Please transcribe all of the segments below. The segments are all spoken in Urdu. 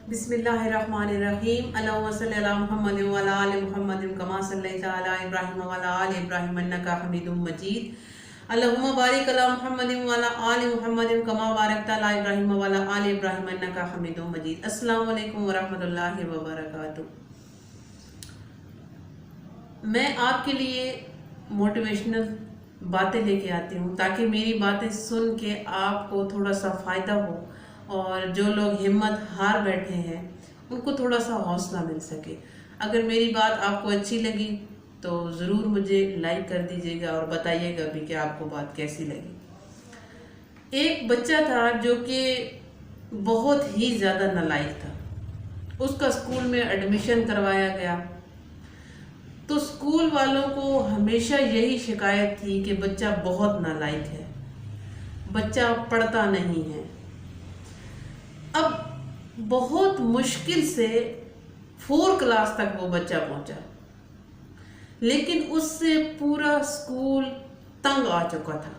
بسم اللہ الرحمن الرحیم اللہم صلی علی محمد وعلی آل محمد کما صلیت علی ابراہیم وعلی آل ابراہیم انکا حمید مجید اللہم بارک علی محمد وعلی آل محمد کما بارکت علی ابراہیم وعلی آل ابراہیم انکا حمید مجید۔ السلام علیکم ورحمۃ اللہ وبرکاتہ۔ میں آپ کے لیے موٹیویشنل باتیں لے کے آتی ہوں تاکہ میری باتیں سن کے آپ کو تھوڑا سا فائدہ ہو، اور جو لوگ ہمت ہار بیٹھے ہیں ان کو تھوڑا سا حوصلہ مل سکے۔ اگر میری بات آپ کو اچھی لگی تو ضرور مجھے لائک کر دیجیے گا اور بتائیے گا بھی کہ آپ کو بات کیسی لگی۔ ایک بچہ تھا جو کہ بہت ہی زیادہ نالائق تھا۔ اس کا اسکول میں ایڈمیشن کروایا گیا تو اسکول والوں کو ہمیشہ یہی شکایت تھی کہ بچہ بہت نالائق ہے، بچہ پڑھتا نہیں ہے۔ اب بہت مشکل سے 4 کلاس تک وہ بچہ پہنچا، لیکن اس سے پورا اسکول تنگ آ چکا تھا،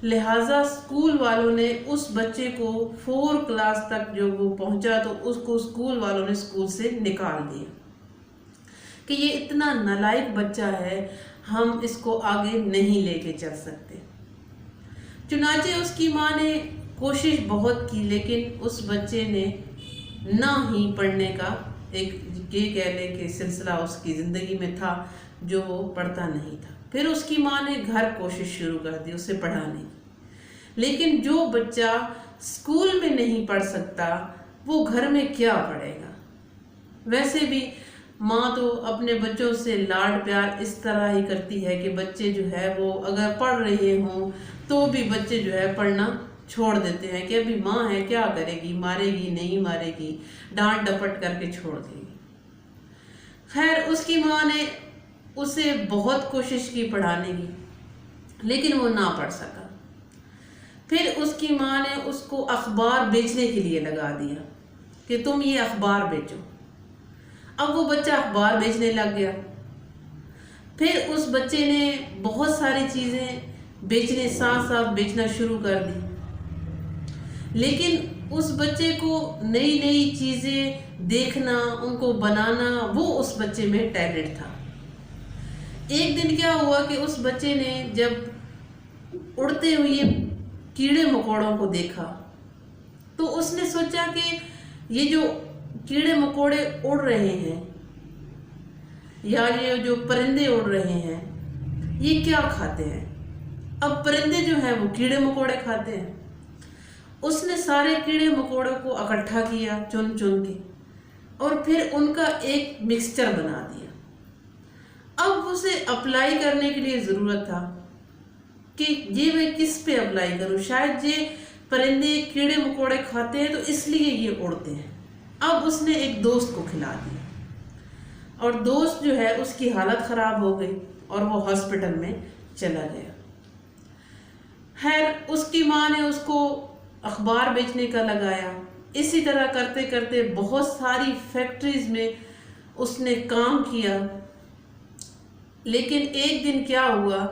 لہٰذا اسکول والوں نے اس بچے کو 4 کلاس تک جو وہ پہنچا تو اس کو اسکول والوں نے اسکول سے نکال دیا کہ یہ اتنا نالائق بچہ ہے، ہم اس کو آگے نہیں لے کے چل سکتے۔ چنانچہ اس کی ماں نے کوشش بہت کی، لیکن اس بچے نے نہ ہی پڑھنے کا ایک یہ کہہ لیں کہ سلسلہ اس کی زندگی میں تھا جو وہ پڑھتا نہیں تھا۔ پھر اس کی ماں نے گھر کوشش شروع کر دی اسے پڑھانے کی، لیکن جو بچہ اسکول میں نہیں پڑھ سکتا وہ گھر میں کیا پڑھے گا؟ ویسے بھی ماں تو اپنے بچوں سے لاڈ پیار اس طرح ہی کرتی ہے کہ بچے جو ہے وہ اگر پڑھ رہے ہوں تو بھی بچے جو ہے پڑھنا چھوڑ دیتے ہیں کہ ابھی ماں ہے کیا کرے گی، مارے گی نہیں مارے گی، ڈانٹ ڈپٹ کر کے چھوڑ دے گی۔ خیر اس کی ماں نے اسے بہت کوشش کی پڑھانے کی، لیکن وہ نہ پڑھ سکا۔ پھر اس کی ماں نے اس کو اخبار بیچنے کے لیے لگا دیا کہ تم یہ اخبار بیچو۔ اب وہ بچہ اخبار بیچنے لگ گیا۔ پھر اس بچے نے بہت ساری چیزیں بیچنے ساتھ ساتھ بیچنا شروع کر دی، لیکن اس بچے کو نئی نئی چیزیں دیکھنا، ان کو بنانا، وہ اس بچے میں ٹیلنٹ تھا۔ ایک دن کیا ہوا کہ اس بچے نے جب اڑتے ہوئے کیڑے مکوڑوں کو دیکھا تو اس نے سوچا کہ یہ جو کیڑے مکوڑے اڑ رہے ہیں یا یہ جو پرندے اڑ رہے ہیں یہ کیا کھاتے ہیں؟ اب پرندے جو ہیں وہ کیڑے مکوڑے کھاتے ہیں۔ اس نے سارے کیڑے مکوڑوں کو اکٹھا کیا چن چن کے، اور پھر ان کا ایک مکسچر بنا دیا۔ اب اسے اپلائی کرنے کے لیے ضرورت تھا کہ یہ میں کس پہ اپلائی کروں، شاید یہ پرندے کیڑے مکوڑے کھاتے ہیں تو اس لیے یہ اڑتے ہیں۔ اب اس نے ایک دوست کو کھلا دیا، اور دوست جو ہے اس کی حالت خراب ہو گئی اور وہ ہاسپٹل میں چلا گیا۔ خیر اس کی ماں نے اس کو اخبار بیچنے کا لگایا۔ اسی طرح کرتے کرتے بہت ساری فیکٹریز میں اس نے کام کیا، لیکن ایک دن کیا ہوا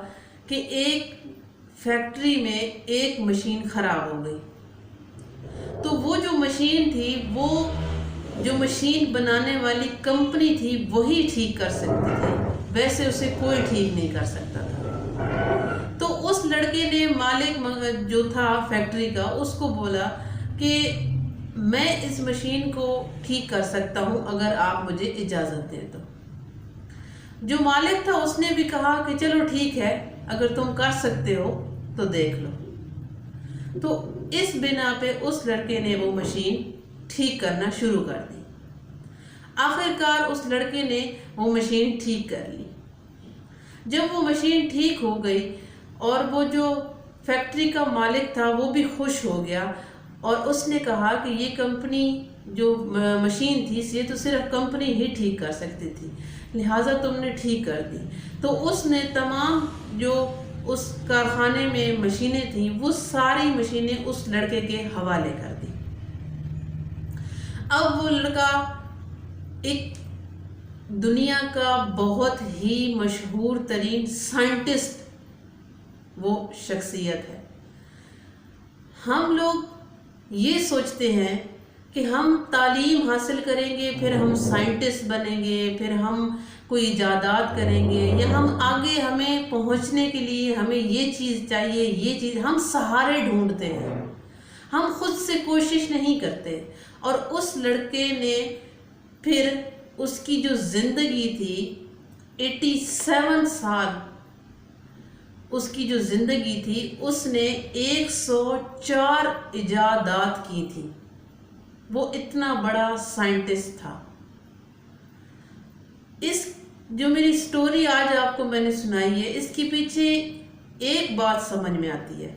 کہ ایک فیکٹری میں ایک مشین خراب ہو گئی، تو وہ جو مشین تھی، وہ جو مشین بنانے والی کمپنی تھی وہی ٹھیک کر سکتی تھی، ویسے اسے کوئی ٹھیک نہیں کر سکتا تھا۔ تو اس لڑکے نے مالک جو تھا فیکٹری کا اس کو بولا کہ میں اس مشین کو ٹھیک کر سکتا ہوں اگر آپ مجھے اجازت دیں تو۔ جو مالک تھا اس نے بھی کہا کہ چلو ٹھیک ہے، اگر تم کر سکتے ہو تو دیکھ لو۔ تو اس بنا پہ اس لڑکے نے وہ مشین ٹھیک کرنا شروع کر دی۔ آخرکار اس لڑکے نے وہ مشین ٹھیک کر لی۔ جب وہ مشین ٹھیک ہو گئی اور وہ جو فیکٹری کا مالک تھا وہ بھی خوش ہو گیا، اور اس نے کہا کہ یہ کمپنی جو مشین تھی یہ تو صرف کمپنی ہی ٹھیک کر سکتی تھی، لہٰذا تم نے ٹھیک کر دی۔ تو اس نے تمام جو اس کارخانے میں مشینیں تھیں وہ ساری مشینیں اس لڑکے کے حوالے کر دی۔ اب وہ لڑکا ایک دنیا کا بہت ہی مشہور ترین سائنٹسٹ وہ شخصیت ہے۔ ہم لوگ یہ سوچتے ہیں کہ ہم تعلیم حاصل کریں گے، پھر ہم سائنٹسٹ بنیں گے، پھر ہم کوئی ایجادات کریں گے، یا ہم آگے ہمیں پہنچنے کے لیے ہمیں یہ چیز چاہیے، یہ چیز، ہم سہارے ڈھونڈتے ہیں، ہم خود سے کوشش نہیں کرتے۔ اور اس لڑکے نے پھر اس کی جو زندگی تھی 87 سال، اس کی جو زندگی تھی اس نے 104 ایجادات کی تھی۔ وہ اتنا بڑا سائنٹسٹ تھا۔ اس جو میری سٹوری آج آپ کو میں نے سنائی ہے، اس کے پیچھے ایک بات سمجھ میں آتی ہے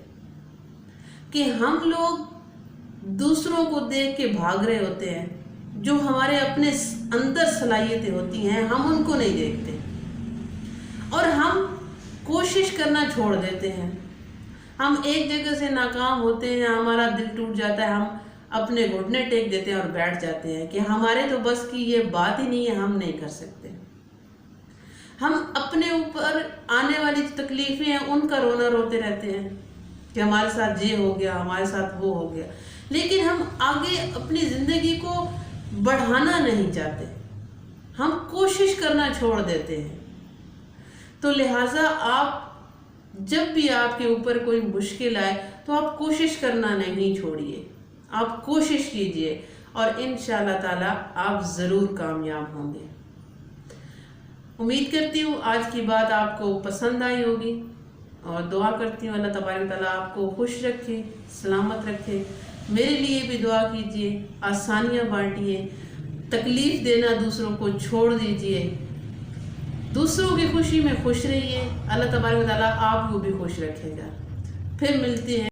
کہ ہم لوگ دوسروں کو دیکھ کے بھاگ رہے ہوتے ہیں، جو ہمارے اپنے اندر صلاحیتیں ہوتی ہیں ہم ان کو نہیں دیکھتے، اور ہم کوشش کرنا چھوڑ دیتے ہیں۔ ہم ایک جگہ سے ناکام ہوتے ہیں، ہمارا دل ٹوٹ جاتا ہے، ہم اپنے گھٹنے ٹیک دیتے ہیں اور بیٹھ جاتے ہیں کہ ہمارے تو بس کی یہ بات ہی نہیں ہے، ہم نہیں کر سکتے۔ ہم اپنے اوپر آنے والی جو تکلیفیں ہیں ان کا رونا روتے رہتے ہیں کہ ہمارے ساتھ یہ ہو گیا، ہمارے ساتھ وہ ہو گیا، لیکن ہم آگے اپنی زندگی کو بڑھانا نہیں چاہتے، ہم کوشش کرنا چھوڑ دیتے ہیں۔ تو لہٰذا آپ جب بھی آپ کے اوپر کوئی مشکل آئے تو آپ کوشش کرنا نہیں چھوڑیے، آپ کوشش کیجئے، اور انشاءاللہ تعالیٰ آپ ضرور کامیاب ہوں گے۔ امید کرتی ہوں آج کی بات آپ کو پسند آئی ہوگی، اور دعا کرتی ہوں اللہ تبارک و تعالیٰ آپ کو خوش رکھے، سلامت رکھے۔ میرے لیے بھی دعا کیجئے، آسانیاں بانٹیے، تکلیف دینا دوسروں کو چھوڑ دیجئے، دوسروں کی خوشی میں خوش رہیے، اللہ تبارک و تعالیٰ آپ کو بھی خوش رکھے گا۔ پھر ملتے ہیں۔